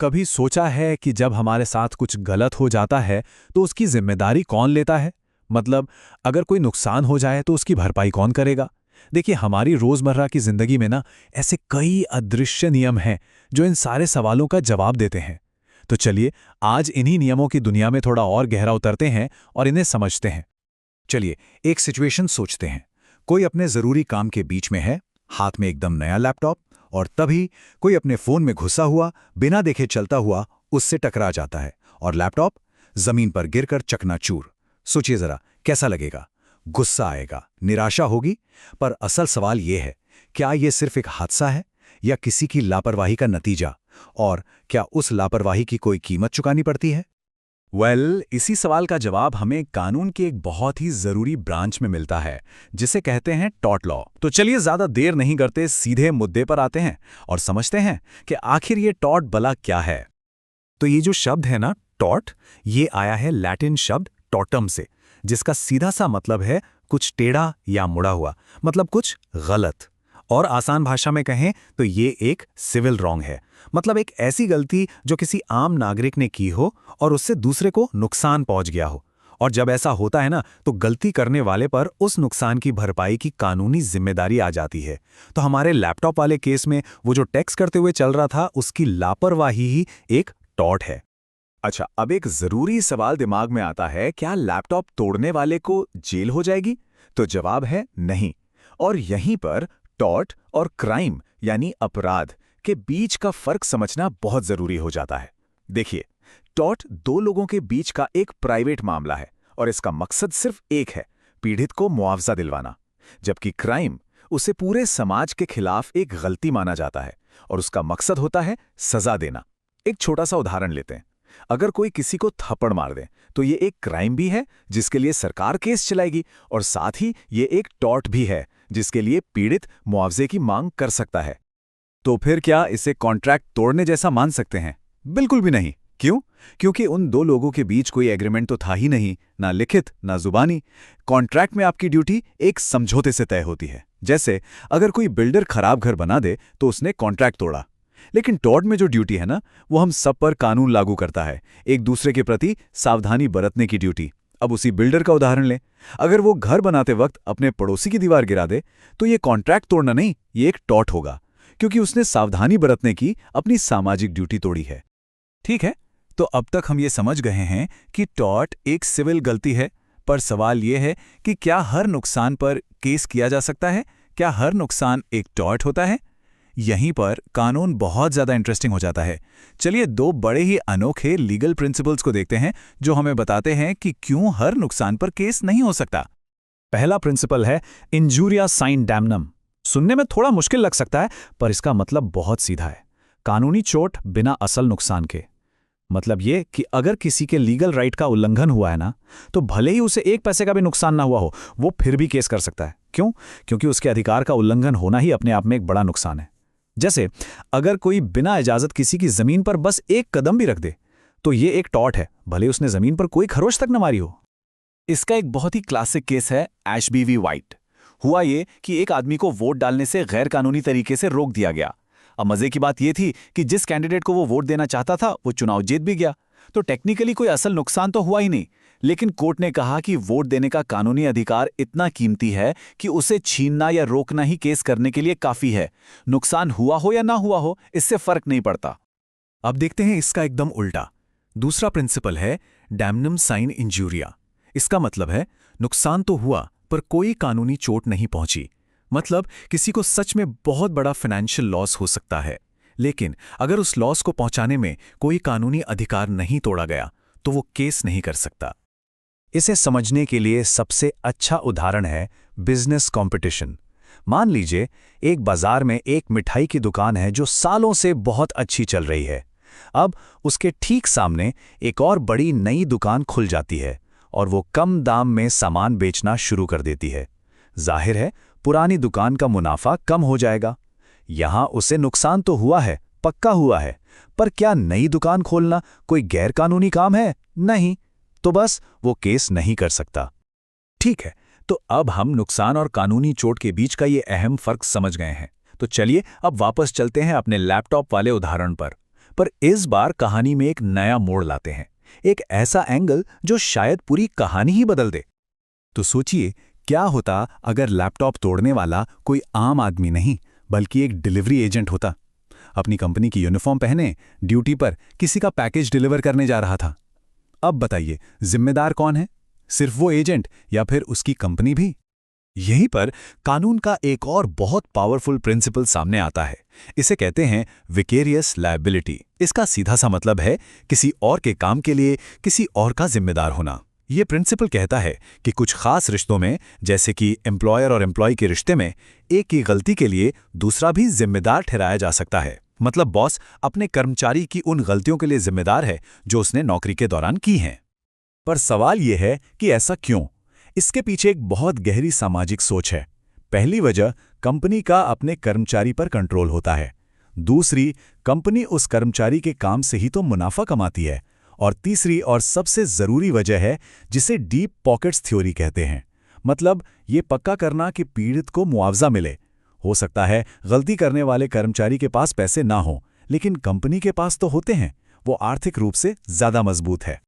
कभी सोचा है कि जब हमारे साथ कुछ गलत हो जाता है तो उसकी जिम्मेदारी कौन लेता है? मतलब, अगर कोई नुकसान हो जाए तो उसकी भरपाई कौन करेगा? देखिए, हमारी रोजमर्रा की जिंदगी में ना ऐसे कई अदृश्य नियम हैं जो इन सारे सवालों का जवाब देते हैं। तो चलिए, आज इन्हीं नियमों की दुनिया में थोड़ा और गहरा उतरते हैं और इन्हें समझते हैं। चलिए, एक सिचुएशन सोचते हैं। कोई अपने जरूरी काम के बीच में है, हाथ में एकदम नया लैपटॉप, और तभी कोई अपने फोन में घुसा हुआ, बिना देखे चलता हुआ उससे टकरा जाता है और लैपटॉप जमीन पर गिरकर चकनाचूर। सोचिए जरा, कैसा लगेगा? गुस्सा आएगा, निराशा होगी। पर असल सवाल यह है, क्या यह सिर्फ एक हादसा है या किसी की लापरवाही का नतीजा? और क्या उस लापरवाही की कोई कीमत चुकानी पड़ती है? इसी सवाल का जवाब हमें कानून के एक बहुत ही जरूरी ब्रांच में मिलता है, जिसे कहते हैं टॉर्ट लॉ। तो चलिए, ज्यादा देर नहीं करते, सीधे मुद्दे पर आते हैं और समझते हैं कि आखिर ये टॉर्ट भला क्या है। तो ये जो शब्द है ना, टॉर्ट, ये आया है लैटिन शब्द टॉर्टम से, जिसका सीधा सा मतलब है कुछ टेढ़ा या मुड़ा हुआ, मतलब कुछ गलत। और आसान भाषा में कहें तो ये एक सिविल रॉन्ग है, मतलब एक ऐसी गलती जो किसी आम नागरिक ने की हो और उससे दूसरे को नुकसान पहुंच गया हो। और जब ऐसा होता है ना, तो गलती करने वाले पर उस नुकसान की भरपाई की कानूनी जिम्मेदारी आ जाती है। तो हमारे लैपटॉप वाले केस में वो जो टेक्स्ट करते हुए चल रहा था, उसकी लापरवाही ही एक टॉर्ट है। अच्छा, अब एक जरूरी सवाल दिमाग में आता है, क्या लैपटॉप तोड़ने वाले को जेल हो जाएगी? तो जवाब है नहीं। और यहीं पर टॉर्ट और क्राइम यानी अपराध के बीच का फर्क समझना बहुत जरूरी हो जाता है। देखिए, टॉर्ट दो लोगों के बीच का एक प्राइवेट मामला है और इसका मकसद सिर्फ एक है, पीड़ित को मुआवजा दिलवाना। जबकि क्राइम उसे पूरे समाज के खिलाफ एक गलती माना जाता है और उसका मकसद होता है सजा देना। एक छोटा सा उदाहरण लेते हैं। अगर कोई किसी को थप्पड़ मार दे तो ये एक क्राइम भी है जिसके लिए सरकार केस चलाएगी, और साथ ही ये एक टॉर्ट भी है जिसके लिए पीड़ित मुआवजे की मांग कर सकता है। तो फिर क्या इसे कॉन्ट्रैक्ट तोड़ने जैसा मान सकते हैं? बिल्कुल भी नहीं। क्यों? क्योंकि उन दो लोगों के बीच कोई एग्रीमेंट तो था ही नहीं, ना लिखित ना जुबानी। कॉन्ट्रैक्ट में आपकी ड्यूटी एक समझौते से तय होती है। जैसे अगर कोई बिल्डर खराब घर बना दे तो उसने कॉन्ट्रैक्ट तोड़ा। लेकिन टॉर्ट में जो ड्यूटी है ना, वो हम सब पर कानून लागू करता है, एक दूसरे के प्रति सावधानी बरतने की ड्यूटी। अब उसी बिल्डर का उदाहरण लें। अगर वो घर बनाते वक्त अपने पड़ोसी की दीवार गिरा दे तो ये कॉन्ट्रैक्ट तोड़ना नहीं, ये एक टॉर्ट होगा, क्योंकि उसने सावधानी बरतने की अपनी सामाजिक ड्यूटी तोड़ी है। ठीक है, तो अब तक हम ये समझ गए हैं कि टॉर्ट एक सिविल गलती है, पर सवाल ये है कि क्या हर नुकसान पर केस किया जा सकता है? क्या हर नुकसान एक टॉर्ट होता है? यहीं पर कानून बहुत ज्यादा इंटरेस्टिंग हो जाता है। चलिए, दो बड़े ही अनोखे लीगल प्रिंसिपल्स को देखते हैं जो हमें बताते हैं कि क्यों हर नुकसान पर केस नहीं हो सकता। पहला प्रिंसिपल है इंजूरिया साइन डैमनम। सुनने में थोड़ा मुश्किल लग सकता है, पर इसका मतलब बहुत सीधा है। कानूनी चोट बिना असल नुकसान के। मतलब ये कि अगर किसी के लीगल राइट का उल्लंघन हुआ है ना, तो भले ही उसे एक पैसे का भी नुकसान ना हुआ हो, वो फिर भी केस कर सकता है। क्यों? क्योंकि उसके अधिकार का उल्लंघन होना ही अपने आप में एक बड़ा नुकसान है। जैसे अगर कोई बिना इजाजत किसी की जमीन पर बस एक कदम भी रख दे, तो ये एक टॉर्ट है, भले उसने जमीन पर कोई खरोच तक न मारी हो। इसका एक बहुत ही क्लासिक केस है एशबी वी वाइट। हुआ ये कि एक आदमी को वोट डालने से गैर कानूनी तरीके से रोक दिया गया। अब मजे की बात यह थी कि जिस कैंडिडेट को वो वोट देना चाहता था वो चुनाव जीत भी गया, तो टेक्निकली कोई असल नुकसान तो हुआ ही नहीं। लेकिन कोर्ट ने कहा कि वोट देने का कानूनी अधिकार इतना कीमती है कि उसे छीनना या रोकना ही केस करने के लिए काफी है। नुकसान हुआ हो या ना हुआ हो, इससे फर्क नहीं पड़ता। अब देखते हैं इसका एकदम उल्टा। दूसरा प्रिंसिपल है डैमनम साइन इंजूरिया। इसका मतलब है नुकसान तो हुआ पर कोई कानूनी चोट नहीं पहुंची। मतलब किसी को सच में बहुत बड़ा फाइनेंशियल लॉस हो सकता है, लेकिन अगर उस लॉस को पहुंचाने में कोई कानूनी अधिकार नहीं तोड़ा गया तो वो केस नहीं कर सकता। इसे समझने के लिए सबसे अच्छा उदाहरण है बिजनेस कंपटीशन। मान लीजिए एक बाजार में एक मिठाई की दुकान है जो सालों से बहुत अच्छी चल रही है। अब उसके ठीक सामने एक और बड़ी नई दुकान खुल जाती है और वो कम दाम में सामान बेचना शुरू कर देती है। जाहिर है पुरानी दुकान का मुनाफा कम हो जाएगा। यहां उसे नुकसान तो हुआ है, पक्का हुआ है, पर क्या नई दुकान खोलना कोई गैर कानूनी काम है? नहीं, तो बस वो केस नहीं कर सकता। ठीक है, तो अब हम नुकसान और कानूनी चोट के बीच का ये अहम फर्क समझ गए हैं। तो चलिए अब वापस चलते हैं अपने लैपटॉप वाले उदाहरण पर। पर इस बार कहानी में एक नया मोड़ लाते हैं, एक ऐसा एंगल जो शायद पूरी कहानी ही बदल दे। तो सोचिए, क्या होता अगर लैपटॉप तोड़ने वाला कोई आम आदमी नहीं बल्कि एक डिलीवरी एजेंट होता। अपनी कंपनी की यूनिफॉर्म पहने ड्यूटी पर किसी का पैकेज डिलीवर करने जा रहा था। अब बताइए, जिम्मेदार कौन है? सिर्फ वो एजेंट या फिर उसकी कंपनी भी? यहीं पर कानून का एक और बहुत पावरफुल प्रिंसिपल सामने आता है। इसे कहते हैं विकेरियस लायबिलिटी। इसका सीधा सा मतलब है किसी और के काम के लिए किसी और का जिम्मेदार होना। ये प्रिंसिपल कहता है कि कुछ खास रिश्तों में, जैसे कि एम्प्लॉयर और एम्प्लॉय के रिश्ते में, एक की गलती के लिए दूसरा भी जिम्मेदार ठहराया जा सकता है। मतलब बॉस अपने कर्मचारी की उन गलतियों के लिए जिम्मेदार है जो उसने नौकरी के दौरान की हैं। पर सवाल यह है कि ऐसा क्यों? इसके पीछे एक बहुत गहरी सामाजिक सोच है। पहली वजह, कंपनी का अपने कर्मचारी पर कंट्रोल होता है। दूसरी, कंपनी उस कर्मचारी के काम से ही तो मुनाफा कमाती है। और तीसरी और सबसे जरूरी वजह है जिसे डीप पॉकेट्स थ्योरी कहते हैं। मतलब ये पक्का करना कि पीड़ित को मुआवजा मिले। हो सकता है गलती करने वाले कर्मचारी के पास पैसे ना हो, लेकिन कंपनी के पास तो होते हैं। वो आर्थिक रूप से ज्यादा मजबूत है।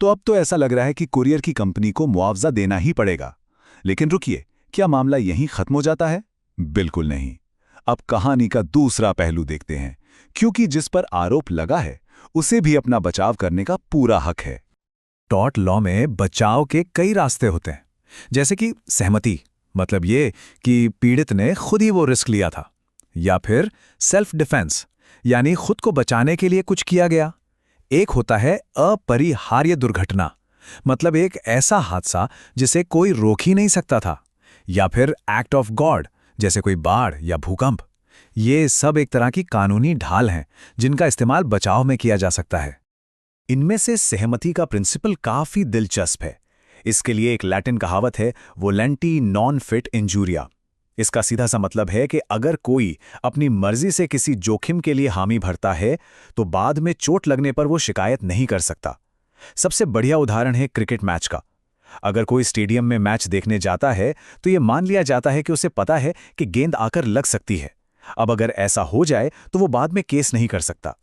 तो अब तो ऐसा लग रहा है कि कुरियर की कंपनी को मुआवजा देना ही पड़ेगा। लेकिन रुकिए, क्या मामला यहीं खत्म हो जाता है? बिल्कुल नहीं। अब कहानी का दूसरा पहलू देखते हैं, क्योंकि जिस पर आरोप लगा है उसे भी अपना बचाव करने का पूरा हक है। टॉर्ट लॉ में बचाव के कई रास्ते होते हैं, जैसे कि सहमति, मतलब ये कि पीड़ित ने खुद ही वो रिस्क लिया था, या फिर सेल्फ डिफेंस, यानी खुद को बचाने के लिए कुछ किया गया। एक होता है अपरिहार्य दुर्घटना, मतलब एक ऐसा हादसा जिसे कोई रोक ही नहीं सकता था, या फिर एक्ट ऑफ गॉड, जैसे कोई बाढ़ या भूकंप। ये सब एक तरह की कानूनी ढाल हैं जिनका इस्तेमाल बचाव में किया जा सकता है। इनमें से सहमति का प्रिंसिपल काफी दिलचस्प है। इसके लिए एक लैटिन कहावत है, वोलेंटी नॉन फिट इंजूरिया। इसका सीधा सा मतलब है कि अगर कोई अपनी मर्जी से किसी जोखिम के लिए हामी भरता है तो बाद में चोट लगने पर वो शिकायत नहीं कर सकता। सबसे बढ़िया उदाहरण है क्रिकेट मैच का। अगर कोई स्टेडियम में मैच देखने जाता है तो ये मान लिया जाता है कि उसे पता है कि गेंद आकर लग सकती है। अब अगर ऐसा हो जाए तो वो बाद में केस नहीं कर सकता।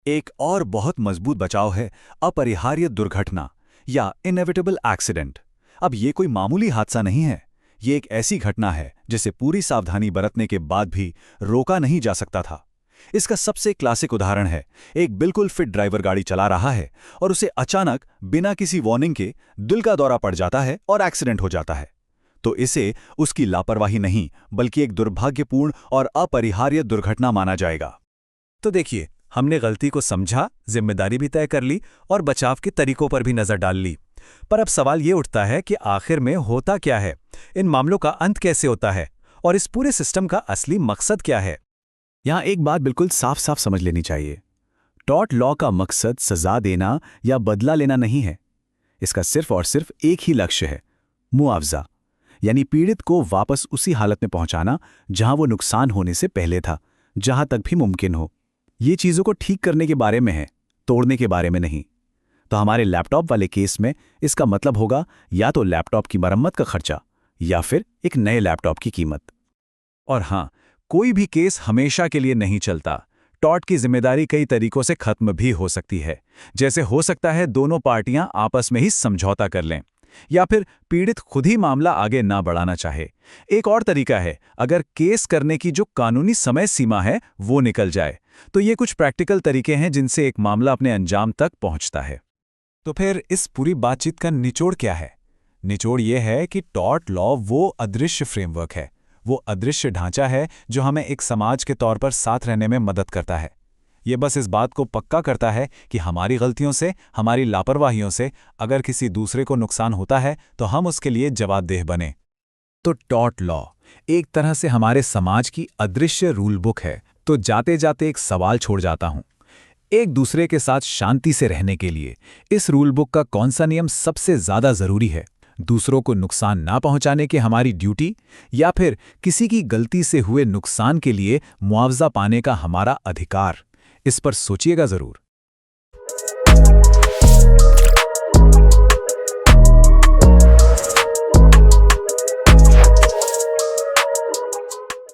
एक और बहुत मजबूत बचाव है अपरिहार्य दुर्घटना या इनएविटेबल एक्सीडेंट। अब ये कोई मामूली हादसा नहीं है। ये एक ऐसी घटना है जिसे पूरी सावधानी बरतने के बाद भी रोका नहीं जा सकता था। इसका सबसे क्लासिक उदाहरण है, एक बिल्कुल फिट ड्राइवर गाड़ी चला रहा है और उसे अचानक बिना किसी वार्निंग के दिल का दौरा पड़ जाता है और एक्सीडेंट हो जाता है। तो इसे उसकी लापरवाही नहीं बल्कि एक दुर्भाग्यपूर्ण और अपरिहार्य दुर्घटना माना जाएगा। तो देखिए, हमने गलती को समझा, जिम्मेदारी भी तय कर ली और बचाव के तरीकों पर भी नजर डाल ली। पर अब सवाल ये उठता है कि आखिर में होता क्या है? इन मामलों का अंत कैसे होता है? और इस पूरे सिस्टम का असली मकसद क्या है? यहां एक बात बिल्कुल साफ साफ समझ लेनी चाहिए। टॉर्ट लॉ का मकसद सजा देना या बदला लेना नहीं है। इसका सिर्फ और सिर्फ एक ही लक्ष्य है, मुआवजा, यानी पीड़ित को वापस उसी हालत में पहुंचाना जहां वो नुकसान होने से पहले था, जहां तक भी मुमकिन हो। ये चीजों को ठीक करने के बारे में है, तोड़ने के बारे में नहीं। तो हमारे लैपटॉप वाले केस में इसका मतलब होगा या तो लैपटॉप की मरम्मत का खर्चा या फिर एक नए लैपटॉप की कीमत। और हां, कोई भी केस हमेशा के लिए नहीं चलता। टॉर्ट की जिम्मेदारी कई तरीकों से खत्म भी हो सकती है। जैसे हो सकता है दोनों पार्टियां आपस में ही समझौता कर लें, या फिर पीड़ित खुद ही मामला आगे ना बढ़ाना चाहे। एक और तरीका है, अगर केस करने की जो कानूनी समय सीमा है वो निकल जाए। तो ये कुछ प्रैक्टिकल तरीके हैं जिनसे एक मामला अपने अंजाम तक पहुंचता है। तो फिर इस पूरी बातचीत का निचोड़ क्या है? निचोड़ ये है कि टॉर्ट लॉ वो अदृश्य फ्रेमवर्क है, वो अदृश्य ढांचा है जो हमें एक समाज के तौर पर साथ रहने में मदद करता है। ये बस इस बात को पक्का करता है कि हमारी गलतियों से, हमारी लापरवाहियों से अगर किसी दूसरे को नुकसान होता है तो हम उसके लिए जवाबदेह बने। तो टॉर्ट लॉ एक तरह से हमारे समाज की अदृश्य रूल बुक है। तो जाते जाते एक सवाल छोड़ जाता हूं, एक दूसरे के साथ शांति से रहने के लिए इस रूल बुक का कौन सा नियम सबसे ज्यादा जरूरी है? दूसरों को नुकसान ना पहुंचाने की हमारी ड्यूटी, या फिर किसी की गलती से हुए नुकसान के लिए मुआवजा पाने का हमारा अधिकार? इस पर सोचिएगा जरूर।